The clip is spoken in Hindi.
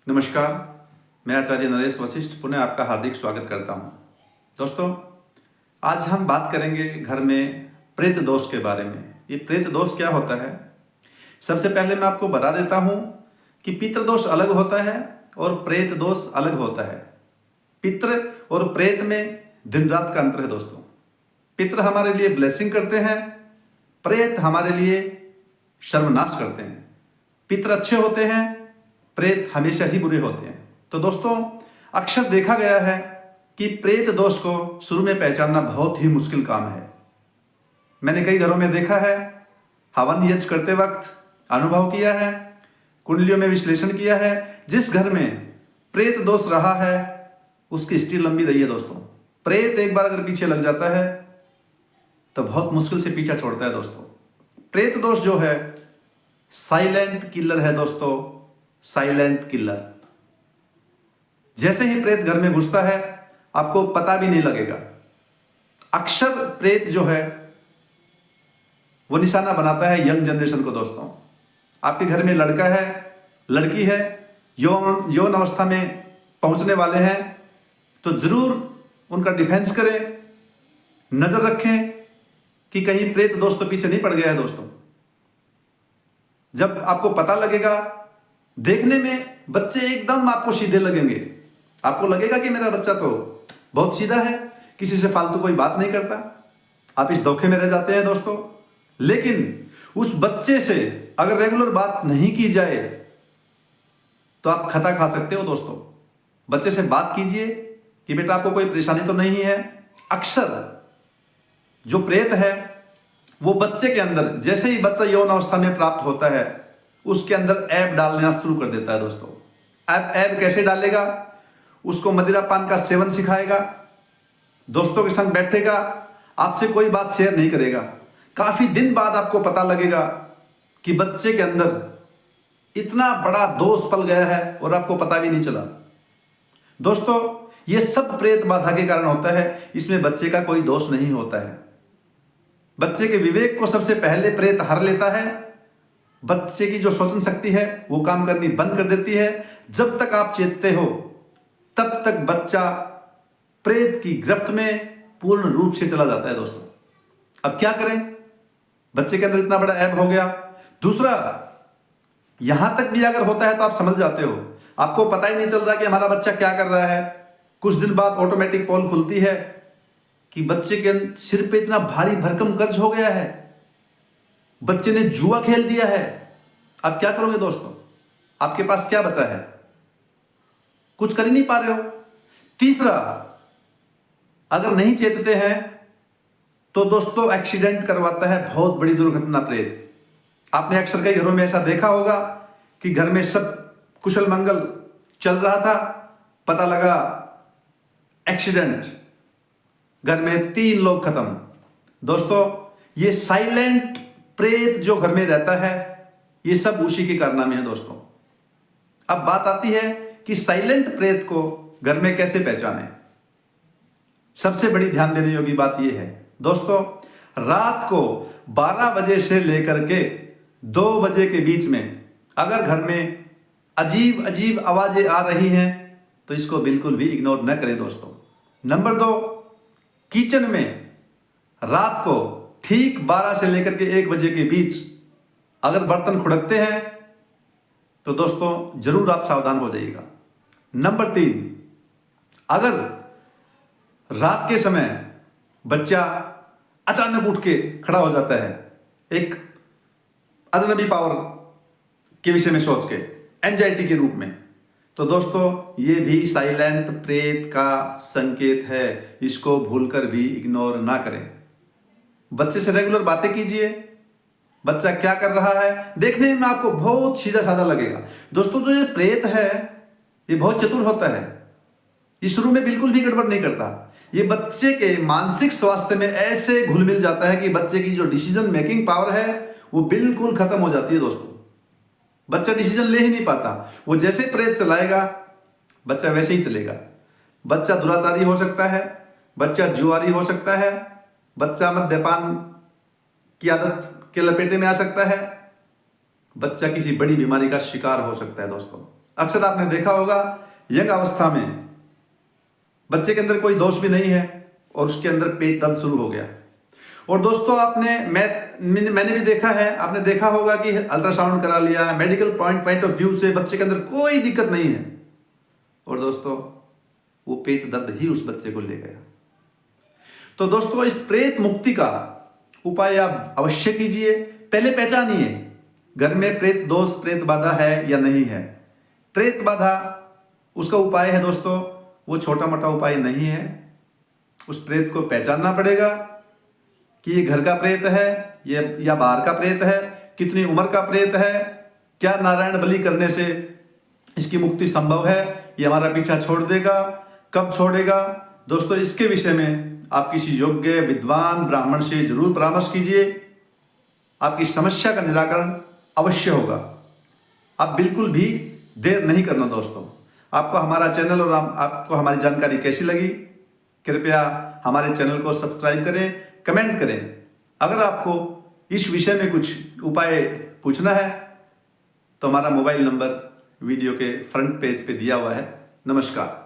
नमस्कार, मैं आचार्य नरेश वशिष्ठ पुनः आपका हार्दिक स्वागत करता हूं। दोस्तों, आज हम बात करेंगे घर में प्रेत दोष के बारे में। ये प्रेत दोष क्या होता है? सबसे पहले मैं आपको बता देता हूं कि पितृ दोष अलग होता है और प्रेत दोष अलग होता है। पितृ और प्रेत में दिन रात का अंतर है दोस्तों। पितृ हमारे लिए ब्लेसिंग करते हैं, प्रेत हमारे लिए सर्वनाश करते हैं। पितृ अच्छे होते हैं, प्रेत हमेशा ही बुरे होते हैं। तो दोस्तों, अक्सर देखा गया है कि प्रेत दोष को शुरू में पहचानना बहुत ही मुश्किल काम है। मैंने कई घरों में देखा है, हवन यज्ञ करते वक्त अनुभव किया है, कुंडलियों में विश्लेषण किया है। जिस घर में प्रेत दोष रहा है उसकी हिस्ट्री लंबी रही है दोस्तों। प्रेत एक बार अगर पीछे लग जाता है तो बहुत मुश्किल से पीछा छोड़ता है दोस्तों। प्रेत दोष जो है साइलेंट किलर है दोस्तों, साइलेंट किलर। जैसे ही प्रेत घर में घुसता है आपको पता भी नहीं लगेगा। अक्सर प्रेत जो है वो निशाना बनाता है यंग जनरेशन को दोस्तों। आपके घर में लड़का है, लड़की है, यौन अवस्था में पहुंचने वाले हैं, तो जरूर उनका डिफेंस करें, नजर रखें कि कहीं प्रेत दोष तो पीछे नहीं पड़ गया है दोस्तों। जब आपको पता लगेगा, देखने में बच्चे एकदम आपको सीधे लगेंगे, आपको लगेगा कि मेरा बच्चा तो बहुत सीधा है, किसी से फालतू कोई बात नहीं करता। आप इस धोखे में रह जाते हैं दोस्तों। लेकिन उस बच्चे से अगर रेगुलर बात नहीं की जाए तो आप खता खा सकते हो दोस्तों। बच्चे से बात कीजिए कि बेटा आपको कोई परेशानी तो नहीं है। अक्सर जो प्रेत है वो बच्चे के अंदर, जैसे ही बच्चा यौन अवस्था में प्राप्त होता है, उसके अंदर ऐब डालना शुरू कर देता है दोस्तों। ऐब कैसे डालेगा? उसको मदिरा पान का सेवन सिखाएगा, दोस्तों के संग बैठेगा, आपसे कोई बात शेयर नहीं करेगा। काफी दिन बाद आपको पता लगेगा कि बच्चे के अंदर इतना बड़ा दोष पल गया है और आपको पता भी नहीं चला। दोस्तों, ये सब प्रेत बाधा के कारण होता है, इसमें बच्चे का कोई दोष नहीं होता है। बच्चे के विवेक को सबसे पहले प्रेत हर लेता है। बच्चे की जो सोचन शक्ति है वो काम करनी बंद कर देती है। जब तक आप चेतते हो तब तक बच्चा प्रेत की गिरफ्त में पूर्ण रूप से चला जाता है दोस्तों। अब क्या करें? बच्चे के अंदर इतना बड़ा ऐब हो गया। दूसरा, यहां तक भी अगर होता है तो आप समझ जाते हो, आपको पता ही नहीं चल रहा कि हमारा बच्चा क्या कर रहा है। कुछ दिन बाद ऑटोमेटिक पोल खुलती है कि बच्चे के सिर पे इतना भारी भरकम कर्ज हो गया है, बच्चे ने जुआ खेल दिया है। अब क्या करोगे दोस्तों? आपके पास क्या बचा है? कुछ कर ही नहीं पा रहे हो। तीसरा, अगर नहीं चेतते हैं तो दोस्तों एक्सीडेंट करवाता है बहुत बड़ी दुर्घटना प्रेत। आपने अक्सर कई घरों में ऐसा देखा होगा कि घर में सब कुशल मंगल चल रहा था, पता लगा एक्सीडेंट, घर में 3 लोग खत्म। दोस्तों, ये साइलेंट प्रेत जो घर में रहता है ये सब उसी के कारनामे है दोस्तों। अब बात आती है कि साइलेंट प्रेत को घर में कैसे पहचानें। सबसे बड़ी ध्यान देने योग्य बात यह है दोस्तों, रात को 12 बजे से लेकर के 2 बजे के बीच में अगर घर में अजीब अजीब आवाजें आ रही हैं तो इसको बिल्कुल भी इग्नोर न करें दोस्तों। नंबर 2, किचन में रात को ठीक 12 से लेकर के 1 बजे के बीच अगर बर्तन खुड़कते हैं तो दोस्तों जरूर आप सावधान हो जाइएगा। नंबर 3, अगर रात के समय बच्चा अचानक उठ के खड़ा हो जाता है, एक अजनबी पावर के विषय में सोच के, एंजाइटी के रूप में, तो दोस्तों ये भी साइलेंट प्रेत का संकेत है। इसको भूलकर भी इग्नोर ना करें। बच्चे से रेगुलर बातें कीजिए, बच्चा क्या कर रहा है देखने में आपको बहुत सीधा साधा लगेगा। दोस्तों, जो ये प्रेत है ये बहुत चतुर होता है। ये शुरू में बिल्कुल भी गड़बड़ नहीं करता। ये बच्चे के मानसिक स्वास्थ्य में ऐसे घुल मिल जाता है कि बच्चे की जो डिसीजन मेकिंग पावर है वो बिल्कुल खत्म हो जाती है दोस्तों। बच्चा डिसीजन ले ही नहीं पाता। वो जैसे प्रेत चलाएगा बच्चा वैसे ही चलेगा। बच्चा दुराचारी हो सकता है, बच्चा जुआरी हो सकता है, बच्चा मद्यपान की आदत के लपेटे में आ सकता है, बच्चा किसी बड़ी बीमारी का शिकार हो सकता है दोस्तों। अक्सर आपने देखा होगा यंग अवस्था में बच्चे के अंदर कोई दोष भी नहीं है और उसके अंदर पेट दर्द शुरू हो गया। और दोस्तों मैंने भी देखा है, आपने देखा होगा कि अल्ट्रासाउंड करा लिया, मेडिकल पॉइंट ऑफ व्यू से बच्चे के अंदर कोई दिक्कत नहीं है, और दोस्तों वो पेट दर्द ही उस बच्चे को ले गया। तो दोस्तों इस प्रेत मुक्ति का उपाय आप अवश्य कीजिए। पहले पहचानिए घर में प्रेत दोष, प्रेत बाधा है या नहीं है। प्रेत बाधा उसका उपाय है दोस्तों, वो छोटा मोटा उपाय नहीं है। उस प्रेत को पहचानना पड़ेगा कि ये घर का प्रेत है या बाहर का प्रेत है, कितनी उम्र का प्रेत है, क्या नारायण बलि करने से इसकी मुक्ति संभव है, ये हमारा पीछा छोड़ देगा, कब छोड़ेगा। दोस्तों इसके विषय में आप किसी योग्य विद्वान ब्राह्मण से जरूर परामर्श कीजिए, आपकी समस्या का निराकरण अवश्य होगा। आप बिल्कुल भी देर नहीं करना। दोस्तों आपको हमारा चैनल और आपको हमारी जानकारी कैसी लगी, कृपया हमारे चैनल को सब्सक्राइब करें, कमेंट करें। अगर आपको इस विषय में कुछ उपाय पूछना है तो हमारा मोबाइल नंबर वीडियो के फ्रंट पेज पे दिया हुआ है। नमस्कार।